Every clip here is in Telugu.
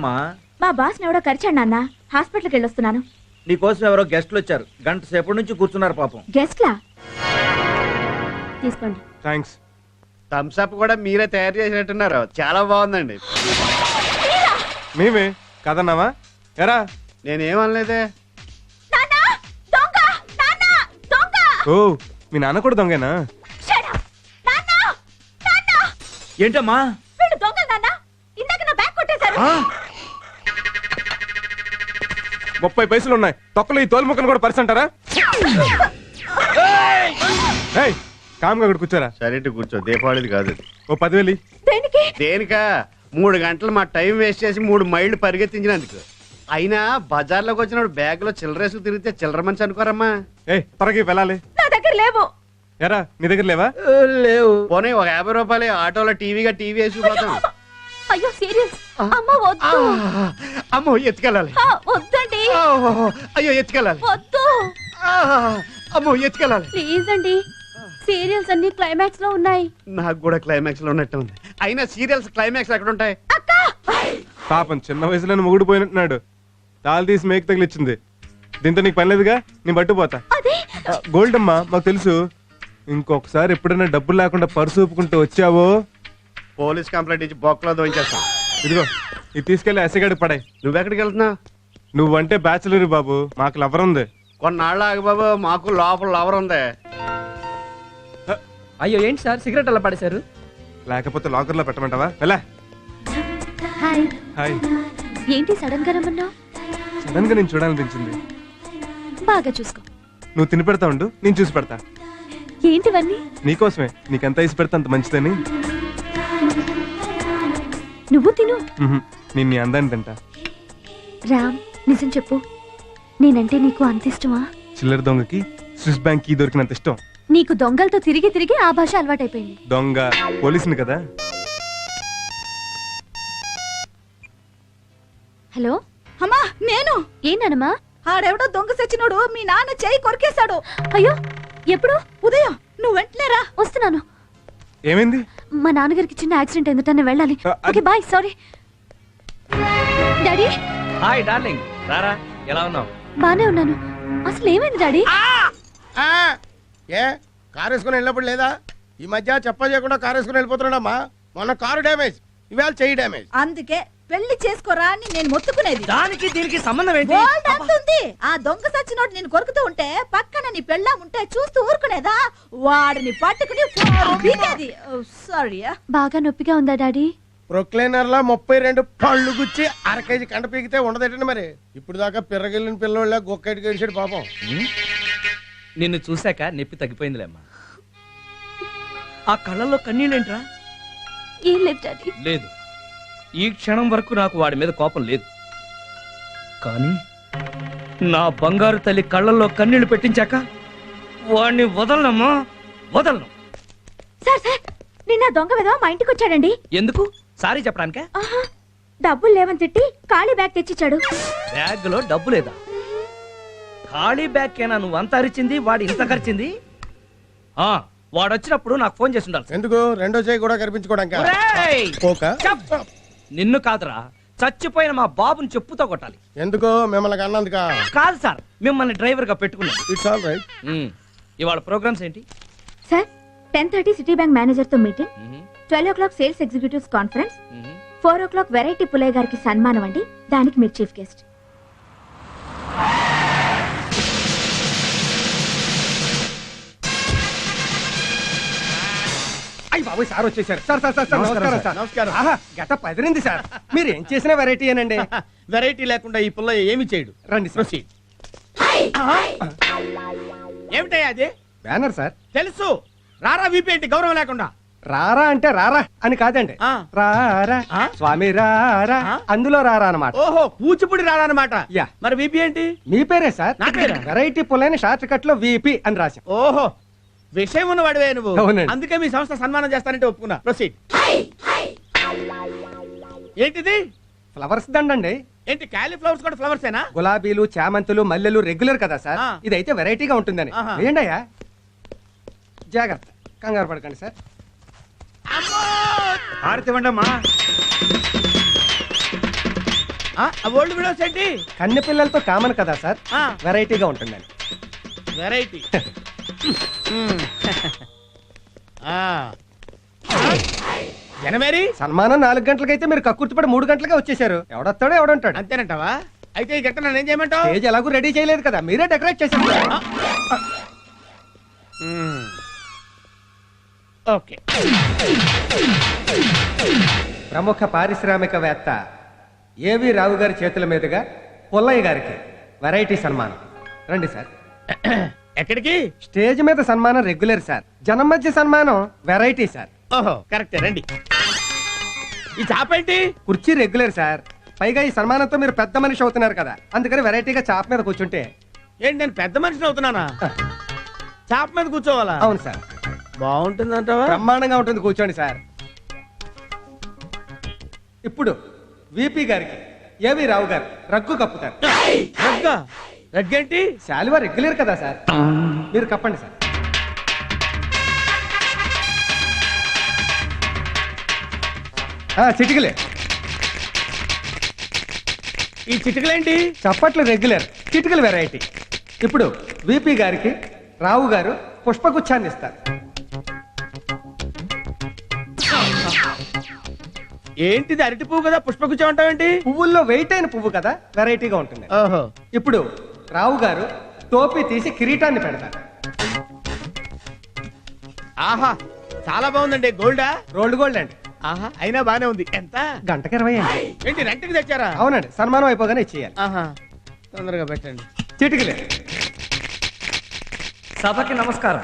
ఏంటమ్మా? మా బాస్ ఎవడో కరిచాడు నాన్న, హాస్పిటల్కి వెళ్ళొస్తున్నాను. నీకోసం ఎవరో గెస్ట్లు వచ్చారు, గంట సేపటి నుంచి కూర్చున్నారు పాపం. గెస్ట్లా? తీసుకోండి. థ్యాంక్స్. థమ్స్ అప్ కూడా మీరే తయారు చేసినట్టున్నారు, చాలా బాగుందండి. మేమే కదన్నావా ఎరా? నేనేమనలేదే. ఓ మీ నాన్న కూడా దొంగేనా? ఏంటమ్మా? 30 పైసలు ఉన్నాయి, తొక్కలు ఈ తోలు ముక్కను కూడా పరిసంటారా? కామ్గా ఇక్కడ కూర్చోరా. సరే కూర్చో, దీపావళిది కాదు. ఓ 10,000. దేనికా? 3 గంటలు మా టైం వేస్ట్ చేసి 3 మైళ్ళు పరిగెత్తించినందుకు. అయినా బజార్లోకి వచ్చినప్పుడు బ్యాగ్ లో చిల్లరేసుకు తిరిగితే చిల్లర మనిషి అనుకోరమ్మా. త్వరగా వెళ్ళాలి. నా దగ్గర లేవు. ఎరా నీ దగ్గర లేవా? లేవు. పోనీ ఒక 50 రూపాయలు ఆటోలో టీవీ వేసిపోతాం. అయ్యో సీరియస్. అమ్మ వద్దు. అమ్మో ఎత్తుకెళ్ళాలి. వద్దండి. అయ్యో ఎత్తుకెళ్ళాలి. వద్దు. అమ్మో ఎత్తుకెళ్ళాలి. ప్లీజ్ అండి, సీరియల్స్ అన్ని క్లైమాక్స్ లో ఉన్నాయి. నాకు కూడా క్లైమాక్స్ లో ఉన్నట్టు ఉంది. అయినా సీరియల్స్ క్లైమాక్స్ ఎక్కడ ఉంటాయి? పాపం చిన్న వయసులోనే మొగుడు పోయినట్టున్నాడు. తాళి తీసి మేకు తగిలిచ్చింది. దీంతో నీకు పని లేదుగా, నేను పట్టుపోతా. గోల్డ్ అమ్మా, మాకు తెలుసు. ఇంకొకసారి ఎప్పుడైనా డబ్బులు లేకుండా పర్సు ఊపుకుంటూ వచ్చావో పోలీస్ కంప్లైంట్ ఇచ్చి బొక్కలో దోయించేస్తాం. ఇదిగో ఇది తీసుకెళ్లి ఎసగాడి పడాయి. నువ్వెక్కడికి వెళ్తున్నావు? నువ్వంటే బ్యాచులర్ బాబు, మాకు లవర్ ఉంది. కొన్నాళ్ళు ఆగు బాబు, మాకు లోపల లవర్ ఉంది. అయ్యో ఏంటి సార్ సిగరెట్ అలా పడేశారు? లేకపోతే లాకర్ లో పెట్టమంటావా? వెళ్ళా. హాయ్. హాయ్. ఏంటి సడన్ గా రమ్మన్నావు? సడన్ గా నేను చూడాలనిపించింది. బాగా చూసుకో. నువ్వు తిని పెడతా ఉండు, నేను చూసి పెడతా. ఏంటివన్నీ? నీకోసమే, నీకెంత ఇసి పెడతా అంత మంచిదని. నువ్వు తిను. నేను నీ అందాన్ని తింటా. రామ్, నిజం చెప్పు, నేనంటే నీకు అంత ఇష్టమా? చిల్లర దొంగకి స్విస్ బ్యాంక్ కీ దొరికినంత ఇష్టం. నీకు దొంగలతో తిరిగి తిరిగి ఆ భాష అలవాటైపోయింది. దొంగ పోలీసుని కదా. హలో అమ్మా, నేను. ఏంటనమ్మా? ఆడెవడో దొంగ సచ్చినోడు మీ నాన్న చెయ్యి కొరికేశాడు. అయ్యో, ఎప్పుడు? ఉదయం. నువ్వు వెంటనే రా. వస్తున్నాను. ఏమైంది? మా నాన్నగారికి చిన్న యాక్సిడెంట్ అయిందట, నేను వెళ్ళాలి. Okay bye. Sorry daddy. Hi darling, రారా. ఎలా ఉన్నావు? బానే ఉన్నాను. అసలు ఏమైంది డాడీ? ఏ కారు వేసుకుని వెళ్ళినప్పుడు లేదా? ఈ మధ్య చెప్ప చేయకుండా కారు వేసుకుని వెళ్ళిపోతున్నాడమ్మా. మొన్న కారు డ్యామేజ్, ఇవాళ చెయ్యి డ్యామేజ్. అందుకే పెళ్లి చేసుకోరా అని నేను మొత్తుకునేది. దానికి దీనికి సంబంధం ఏంటి? బోల్డ్ అంతుంది. ఆ దొంగ సచ్చినోడు నేను కొరుకుతూ ఉంటే పక్కన నీ పెళ్ళాం ఉంటే చూస్తూ ఊరుకునేదా? వాడిని పట్టుకుని పీకేది. సారీ. బాగా నొప్పిగా ఉందా డాడీ? ప్రొక్లైనర్ లా 32 పళ్ళు గుచ్చి 1/2 కేజీ కండ పీకితే ఉండదేటండి మరి. ఇప్పుడు దాకా పిర్రగిల్లిన పిల్లోళ్ళ గొక్కటికి గడిచాడు పాపం. నిన్ను చూశాక నొప్పి తగ్గిపోయిందిలేమ్మా. ఆ కళ్ళల్లో కన్నీళ్ళేంట్రా? ఏం లేదు డాడీ. లేదు, ఈ క్షణం వరకు నాకు వాడి మీద కోపం లేదు. కానీ నా బంగారు తల్లి కళ్ళల్లో కన్నీళ్లు పెట్టించాక వాడిని వదలనమ్మా, వదలను. సార్ సార్, నిన్న దొంగ విధవ మా ఇంటికి వచ్చాడండి. ఎందుకు? సారీ చెప్పడానికే? డబ్బులు లేవని తిట్టి ఖాళీ బ్యాగ్ తెచ్చిచ్చాడు. బ్యాగ్ లో డబ్బు లేదా? ఖాళీ బ్యాగ్ కేనా నువ్వు అంత అరిచింది, వాడు ఇంత ఖర్చింది? వాడు వచ్చినప్పుడు నాకు ఫోన్ చేసి ఉండాలి. ఎందుకు? రెండో చెయ్యి కూడా కనిపించుకోవడానికి. నిన్ను కాదురా, చచ్చిపోయిన మా బాబుని చెప్పుతో కొట్టాలి. ఎందుకు? మిమ్మల్ని అన్నందుక కాదు సార్, మిమ్మల్ని డ్రైవర్ గా పెట్టుకున్నాను. It's all right. ఇవాళ ప్రోగ్రామ్స్ ఏంటి సార్? 10:30 సిటీ బ్యాంక్ మేనేజర్ తో meeting, 12 o'clock sales executives conference, 4 o'clock variety Pullayya గారికి సన్మానం అండి. దానికి మీరు చీఫ్ గెస్ట్. అయ్యి బాబు, సార్ వచ్చేసారు. సార్ సార్ సార్ నమస్కారం సార్. నమస్కారం. గత పదిరింది సార్. మీరు ఏం చేసిన వెరైటీ ఏనండి. వెరైటీ లేకుండా ఈ పుల్ల ఏమి చేయడు. రండి ప్రొసీడ్. ఏమిటయ్యా అది? Banner sir. తెలుసు. రారా వీపీ ఏంటి గౌరవం లేకుండా? రారా అంటే రారా అని కాదండి. రారా స్వామి రారా, అందులో రారా అన్నమాట. ఓహో, కూచిపూడి రారా అన్నమాట. యా. మరి వీపీ ఏంటి? మీ పేరే సార్. నా పేరా? వెరైటీ పుల్లైన షార్ట్ కట్ లో వీపీ అని రాశాం. ఓహో, విషయం ఉన్నవాడివే నువ్వు. అవునండి. అందుకే మీ సంస్థ సన్మానం చేస్తానంటే ఒప్పుకున్నా. ప్రొసీడ్. ఏంటిది? ఫ్లవర్స్ దండండి. ఏంటి కాలీఫ్లవర్స్ కూడా ఫ్లవర్స్ ఏనా? గులాబీలు, చామంతులు, మల్లెలు రెగ్యులర్ కదా సార్. ఇదైతే వెరైటీగా ఉంటుందని. ఏంటి అయ్యా? జాగ్రత్త, కంగారు పడకండి సార్. హారతి ఇవ్వండమ్మా. ఓల్డ్ విడోస్ ఏంటి కన్నె పిల్లలతో కామన్ కదా సార్, వెరైటీగా ఉంటుందని. వెరైటీ జనమేరి సన్మానం 4 గంటలకైతే మీరు కక్కుర్తిపడి 3 గంటలకే వచ్చేసారు. ఎవడొస్తాడో ఎవడుంటాడు. అంతేనంటావా? అయితే ఈ గంట నన్ను ఏం చేయమంటావు? స్టేజ్ ఎలాగూ రెడీ చేయలేదు కదా, మీరే డెకరేట్ చేశారు. ఓకే. ప్రముఖ పారిశ్రామికవేత్త ఏవి రావు గారి చేతుల మీదుగా పుల్లయ్య గారికి వెరైటీ సన్మానం. రండి సార్. ఎక్కడికి? స్టేజ్ మీద సన్మానం రెగ్యులర్ సార్, జనం మధ్య సన్మానం వెరైటీ సార్. ఓహో కరెక్టే, రండి. ఈ చాప ఏంటి? కుర్చీ రెగ్యులర్ సార్, పైగా ఈ సన్మానంతో మీరు పెద్ద మనిషి అవుతున్నారు కదా, అందుకని వెరైటీగా చాప మీద కూర్చుంటే. ఏంటి నేను పెద్ద మనిషిని అవుతున్నానా? చాప మీద కూర్చోవాలా? అవును సార్. బాగుంటుందంటావా? బ్రహ్మాండంగా ఉంటుంది, కూర్చోండి సార్. ఇప్పుడు విపి గారికి ఏవి రావు గారు రగ్గు కప్పుతారు. రగ్గా? రగ్గేంటి? శాలువా రెగ్యులర్ కదా సార్, మీరు కప్పండి సార్. చిటికలే. ఈ చిటికలేంటి? చప్పట్లు రెగ్యులర్, చిటికలు వెరైటీ. ఇప్పుడు విపి గారికి రావు గారు పుష్పగుచ్ఛాన్ని ఇస్తారు. ఏంటిది? అరటి పువ్వు కదా, పుష్పగుచ్చం అంటావేంటి? పువ్వుల్లో వెయిట్ అయిన పువ్వు కదా, వెరైటీగా ఉంటుంది. ఓహో. ఇప్పుడు రావు గారు టోపీ తీసి కిరీటాన్ని పెడతారు. ఆహా చాలా బాగుందండి. గోల్డా? రోల్డ్ గోల్డ్ అండి. ఆహా అయినా బానే ఉంది. ఎంత? గంటకి 20 అండి. ఏంటి రెంట్కి తెచ్చారా? అవునండి, సన్మానం అయిపోగానే ఇచ్చేయాలి. ఆహా తొందరగా పెట్టండి. చిటికలే. సభకి నమస్కారం.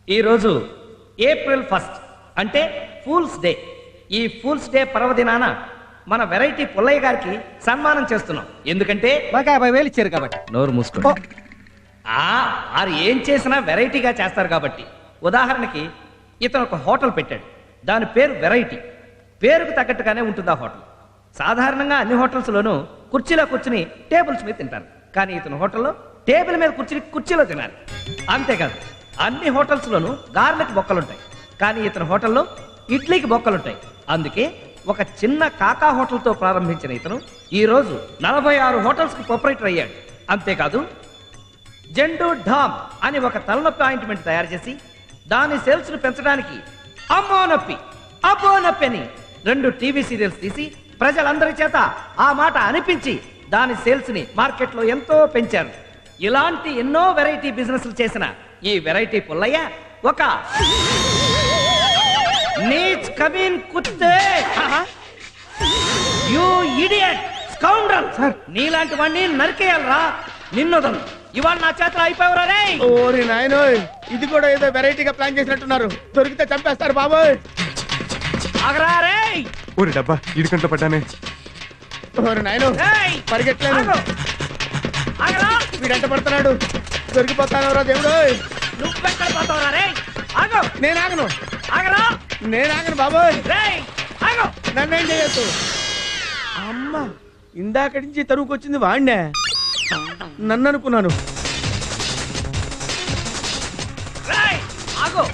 ఈరోజు ఏప్రిల్ 1 అంటే ఫూల్స్ డే. ఈ ఫూల్స్ డే పర్వదినాన మన వెరైటీ పుల్లయ్య గారికి సన్మానం చేస్తున్నాం. ఎందుకంటే మాకు 50,000 ఇచ్చారు కాబట్టి. నోరు మూసుకో. వారు ఏం చేసినా వెరైటీగా చేస్తారు కాబట్టి. ఉదాహరణకి ఇతను ఒక హోటల్ పెట్టాడు, దాని పేరు వెరైటీ. పేరుకు తగ్గట్టుగానే ఉంటుంది ఆ హోటల్. సాధారణంగా అన్ని హోటల్స్లోనూ కుర్చీలో కూర్చుని టేబుల్స్ మీద తింటారు, కానీ ఇతను హోటల్లో టేబుల్ మీద కూర్చుని కుర్చీలో తినాలి. అంతేకాదు, అన్ని హోటల్స్లోనూ గార్లిక్ బొక్కలుంటాయి, కానీ ఇతను హోటల్లో ఇడ్లీకి బొక్కలుంటాయి. అందుకే ఒక చిన్న కాకా హోటల్తో ప్రారంభించిన ఇతను ఈరోజు 46 హోటల్స్కి ప్రొపరేటర్ అయ్యాడు. అంతేకాదు, జెండు ఢామ్ అని ఒక తలనొప్పి ఆయింట్మెంట్ తయారు చేసి దాని సేల్స్ను పెంచడానికి అమ్మో నొప్పి అబ్బో నొప్పి అని 2 టీవీ సీరియల్స్ తీసి ప్రజలందరి చేత ఆ మాట అనిపించి దాని సేల్స్ని మార్కెట్లో ఎంతో పెంచారు. ఇలాంటి ఎన్నో వెరైటీ బిజినెస్లు చేసిన ఈ వెరైటీ పుల్లయ్య ఒక నీచ్ కమీన్ కుత్తే, యు ఇడియట్ స్కౌండ్రల్, నీలాంటి వాడిని నరికేయాలరా. నిన్నొదలు, ఇవాళ నా చేతిలో అయిపోయావరా రే. ఓరి నాయనోయ్, ఇది కూడా ఏదో వెరైటీగా ప్లాన్ చేసినట్టున్నారు. దొరికితే చంపేస్తారు బాబోయ్. ఆగరా రే. ఊరి డబ్బా ఇడికంట్లో పడ్డానే. ఓరి నాయనో, ఏయ్, పరిగెట్టలేను. ఆగు. ఆగరా. వీడంట పడుతున్నాడు. దొరికిపోతాను రా దేవుడు. నువ్వెక్కడ పోతావురా రే. ఆగు. నేను ఆగను. ఆగరా. నేను ఆగను బాబోయ్. రేయ్, ఆగు. నన్నేం చేయొద్దు. అమ్మ, ఇందాక నుంచి తరువుకొచ్చింది వాడినే. నన్ను అనుకున్నాను. రేయ్, ఆగు.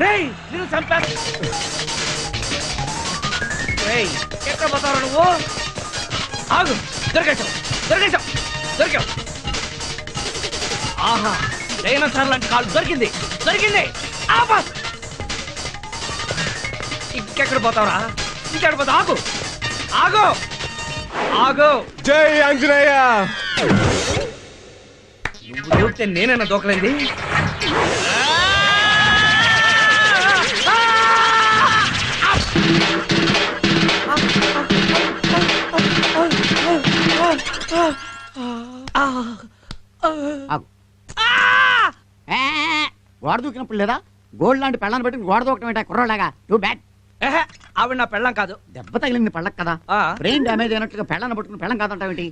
రేయ్, నిన్ను చంపాను. రేయ్, ఎక్కడ పోతావు నువ్వు? ఆగు. దొరికేశావు, దొరికేశావు, దొరికావు. ఆహా, డైనోసార్ లాంటి కాళ్ళు దొరికింది, దొరికింది. ఆపా. ఇంకెక్కడ పోతావురా? ఇంకెక్కడ పోతావు? ఆగు, ఆగు, ఆగు. జై ఆంజనేయ. నువ్వు దూకితే నేనైనా దూకలేంది. గోడ దూకినప్పుడు లేదా గోల్డ్ లాంటి పెళ్ళాన్ని పెట్టి గోడ దూకటం ఏంటా కుర్రోలాగా? Too bad. ఆవిడ నా పెళ్ళం కాదు. దెబ్బ తగిలింది పెళ్ళకి కదా, ఆ. బ్రెయిన్ డ్యామేజ్ అయినట్టుగా పెళ్ళాన్ని పట్టుకుని పెళ్ళం కాదంటావేంటి?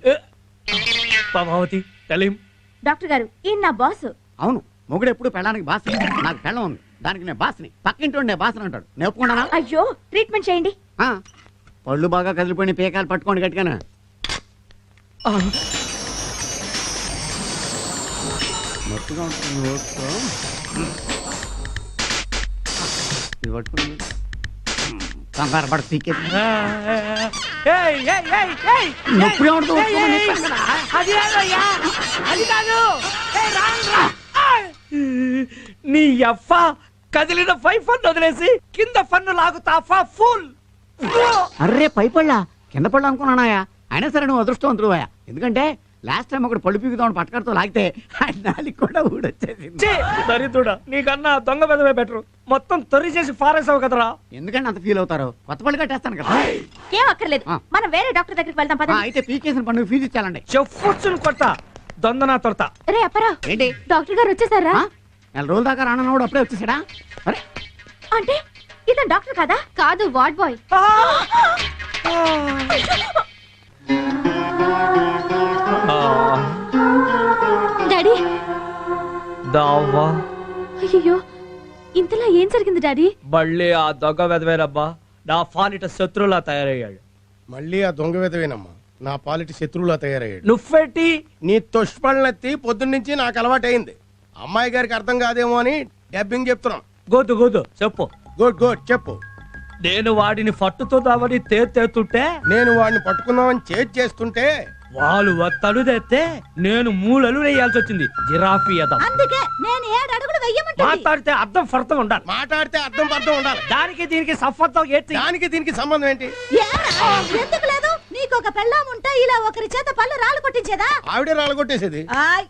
పద్మావతి తెలియం. డాక్టర్ గారు, ఈయన నా బాస్. అవును, మొగుడు ఎప్పుడు పెళ్ళానికి బాస్. నాకు పెళ్ళం ఉంది, దానికి నేను బాస్ని. పక్కింటి నేను బాస్ని అంటాడు. నేను ఒప్పుకుంటానా? అయ్యో, ట్రీట్మెంట్ చేయండి. పళ్ళు బాగా కదిలిపోయిన పీకాలు పట్టుకోండి గట్టిగానే. మత్తుగా ఉంటుంది నోట్లో. ఇది పట్టుకుని కంగారు పడ పీకేది. నొప్పి ఏముంటుంది? అది కాదు. నీ అవ్వ కదిలిన ఫన్ను వదిలేసి కింద ఫన్ను లాగుతా ఫుల్. అర్రే పైపళ్ళా కింద పళ్ళు అనుకున్నానాయా. అయినా సరే నువ్వు అదృష్టవంతుడువా. ఎందుకంటే లాస్ట్ టైం ఒకటి పళ్ళు పీకుదామని పట్టకడతో లాగితే నాలికి కూడా ఊడొచ్చేసింది. దరిద్రుడా, నీకన్నా దొంగ పెదవే బెటరు. మొత్తం తొరి చేసి ఫారేసావు కదరా. ఎందుకంటే అంత ఫీల్ అవుతారు? కొత్త పళ్ళు కట్టేస్తాను కదా. ఏం అక్కర్లేదు, మనం వేరే డాక్టర్ దగ్గరికి వెళ్దాం పద. అయితే పీకేసిన పండుగ ఫీజు ఇచ్చాలండి. చెప్పుచ్చును కొడతా దొందనా తొడతా. రే అప్పరా, ఏంటి డాక్టర్ గారు వచ్చేసారా? నెల రోజుల దాకా రానన్నాడు అప్పుడే వచ్చేసాడా? అరే అంటే ఇతను డాక్టర్ కదా? కాదు, వార్డ్ బాయ్. డాడీ దావా అయ్యో, ఇంతలా ఏం జరిగింది డాడీ? మళ్ళీ ఆ దొంగ వెదవేరబ్బా నా ఫాలిట శత్రువులా తయారయ్యాడు. మళ్ళీ ఆ దొంగ విధవేనమ్మా నా పాలిటి శత్రువులా తయారయ్యాడు. నువ్వెట్టి నీ తుష్పళ్ళెత్తి పొద్దున్నుంచి నాకు అలవాటైంది. అమ్మాయి గారికి అర్థం కాదేమో అని డబ్బింగ్ చెప్తున్నాం. గోదు గోదు చెప్పు. గుడ్ గుడ్ చెప్పు. నేను వాడిని పట్టుతో దావని తేతుంటే నేను వాడిని పట్టుకుందామని చేస్తుంటే వాళ్ళు తలుదేస్తే నేను మూలలు వేయాల్సి వచ్చింది. జిరాఫీ అదం అందుకే నేను 7 అడుగులు వెయ్యమంటుంది. మాట్లాడితే అర్థం ఫర్థం ఉండాలి. మాట్లాడితే అర్థం పర్థం ఉండాలి. దానికి దీనికి సఫర్థం ఏంటి? దానికి దీనికి సంబంధం ఏంటి? ఏరా, ఎందుకు లేదు? నీకు ఒక పెళ్ళాం ఉంటే ఇలా ఒకరి చేత పళ్ళు రాళ్ళు కొట్టించేదా? ఆవిడే రాలగొట్టేసేది. I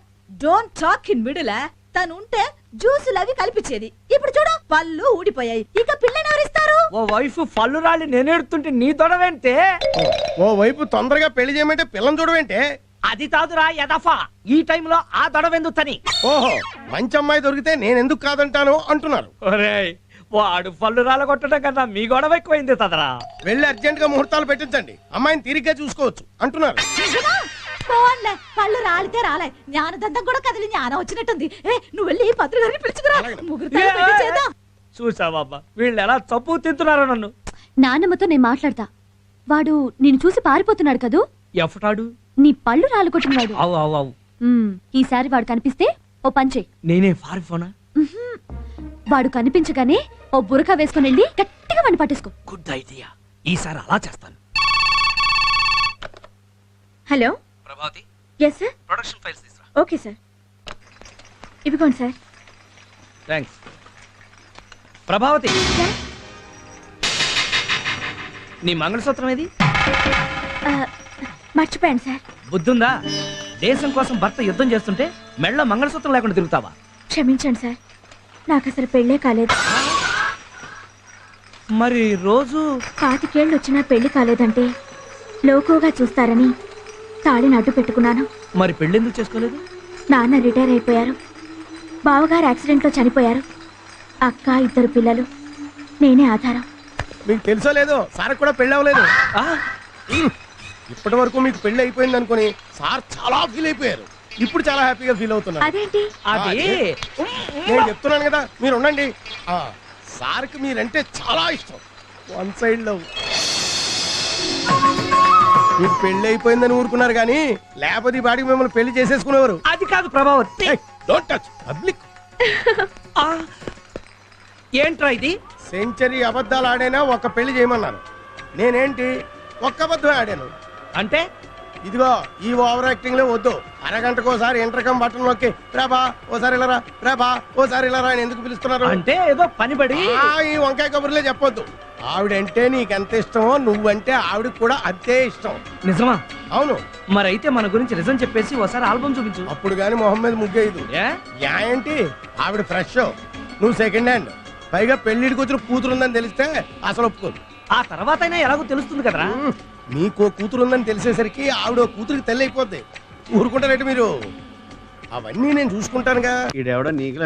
don't talk in middle. తను ఉంటే జ్యూసులు అవి కల్పించేది. ఇప్పుడు చూడు పళ్ళు ఊడిపోయాయి. ఇక పిల్లని ఎవరిస్తారు? ఓ వైఫ్ పళ్ళు రాలి నేనేడుతుంటే నీ దొడవేంటే? ఓ వైపు తొందరగా పెళ్లి చేయమంటే పిల్లని చూడవేంటే? అది కాదురా యదఫా, ఈ టైంలో ఆ దొడవెందుతని. ఓహో, మంచి అమ్మాయి దొరికితే నేను ఎందుకు కాదంటాను అంటున్నారు. ఒరేయ్, వాడు పళ్ళు రాల కొట్టడం కన్నా మీ గొడవ ఎక్కువైంది తదరా. వెళ్ళి అర్జెంట్ గా ముహూర్తాలు పెట్టించండి, అమ్మాయిని తీరిగ్గా చూసుకోవచ్చు అంటున్నారు. నిజమా? పోన్లే, పళ్ళు రాలితే రాలే. జ్ఞానదంతం కూడా కదిలి జ్ఞానం వచ్చినట్టుంది. నువ్వు వెళ్ళి పత్రి గారిని పిలుచుకురా. ముహూర్తాలు పెట్టించేద్దాం. చూసావబ్బా వీళ్ళు ఎలా చప్పు తింటున్నారో నన్ను. నాన్నమ్మతో నేను మాట్లాడతా. వాడు నిన్ను చూసి పారిపోతున్నాడు కదూ. ఎఫటాడు నీ పళ్ళు రాలుకొట్టినవాడు. అవు అవు అవు. ఈసారి వాడు కనిపిస్తే ఓ పంచే. నేనే ఫారిఫోనా? వాడు కనిపించగానే ఓ బురక వేసుకుని వెళ్ళి గట్టిగా వాడిని పట్టేసుకో. గుడ్ ఐడియా, ఈసారి అలా చేస్తాను. Hello Prabhavati, yes sir. Production files తీసురా. ఓకే సార్, ఇవిగోండి సార్. థ్యాంక్స్. ప్రభావతి, నీ మంగళసూత్రం ఏది? మర్చిపోయాను సార్. బుద్ధుందా? దేశం కోసం భర్త యుద్ధం చేస్తుంటే మెళ్ళ మంగళసూత్రం లేకుండా తిరుగుతావా? క్షమించండి సార్, నాకు అసలు పెళ్ళే కాలేదు. మరి రోజు 25 ఏళ్ళు వచ్చినా పెళ్లి కాలేదంటే లోకుగా చూస్తారని తాళిని అడ్డు పెట్టుకున్నాను. మరి పెళ్ళెందుకు చేసుకోలేదు? నాన్న రిటైర్ అయిపోయారు, బావగారు యాక్సిడెంట్లో చనిపోయారు, అక్క 2 పిల్లలు, నేనే ఆధారం. మీకు తెలుసో లేదో సార్ కూడా పెళ్లి అవ్వలేదు. ఆ? ఇప్పటి వరకు మీకు పెళ్లి అయిపోయింది అనుకుని సార్ చాలా ఫీల్ అయిపోయారు. ఇప్పుడు చాలా హ్యాపీగా ఫీల్ అవుతున్నారు. అదేంటి? అది నేను చెప్తున్నాను కదా, మీరు ఉండండి. సార్కి మీరంటే చాలా ఇష్టం. 1 సైడ్ లవ్. మీకు పెళ్లి అయిపోయిందని ఊరుకున్నారు కానీ లేకపోతే ఈ బాడికి మిమ్మల్ని పెళ్లి చేసేసుకునేవారు. అది కాదు ప్రభావతి. Don't touch public. ఏంట్రా ఇది? సెంచరీ అబద్ధాలు ఆడైనా ఒక పెళ్లి చేయమన్నారు. నేనేంటి ఒక్క అబద్ధం ఆడాను. అంటే ఇదిగో ఈ ఓవర్ యాక్టింగ్ లో వద్దు. అరగంటకోసారి ఇంటర్కమ్ బటన్ నొక్కి ప్రభా ఓసారి ఇలా రా, ప్రభా ఓసారి ఇలా రా అని ఎందుకు పిలుస్తున్నారు? అంటే ఏదో పనిపడి ఈ వంకాయ కబుర్లే చెప్పొద్దు. ఆవిడంటే నీకెంత ఇష్టమో నువ్వంటే ఆవిడకి కూడా అంతే ఇష్టం. నిజమా? అవును. మరైతే మన గురించి నిజం చెప్పేసి ఒకసారి ఆల్బమ్ చూపించు. అప్పుడు గాని మొహమ్మద్ ముగ్గేయదు. ఏంటి ఆవిడ ఫ్రెష్, నువ్వు సెకండ్ హ్యాండ్, పైగా పెళ్లిడికి వచ్చిన కూతురుందని తెలిస్తే అసలు ఒప్పుకోదు. ఆ తర్వాత అయినా ఎలాగో తెలుస్తుంది కదరా. నీకో కూతురుందని తెలిసేసరికి ఆవిడ కూతురికి తెల్లైపోద్ది. ఊరుకుంటారంటే మీరు? అవన్నీ నేను చూసుకుంటానుగా. ఈడెవడో నీకులా